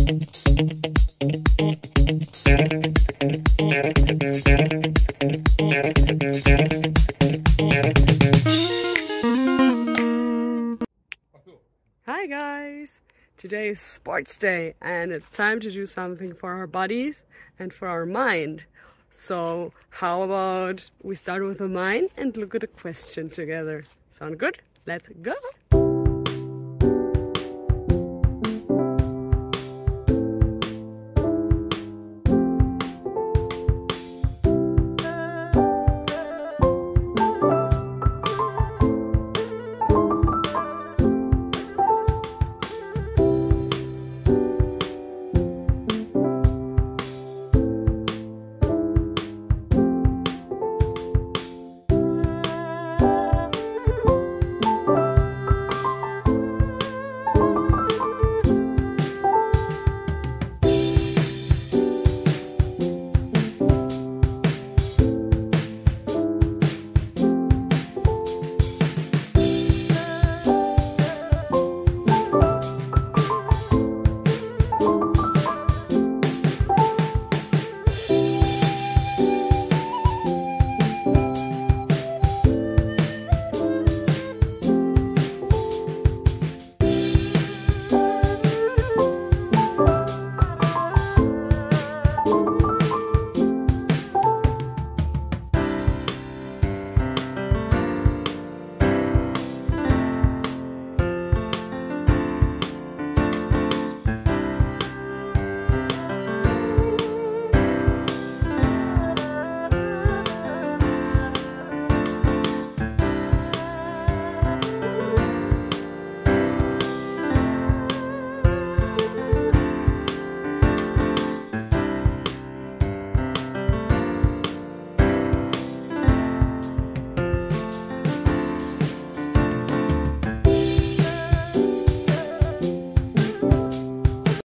Hi guys! Today is sports day and it's time to do something for our bodies and for our mind. So how about we start with the mind and look at a question together? Sound good? Let's go!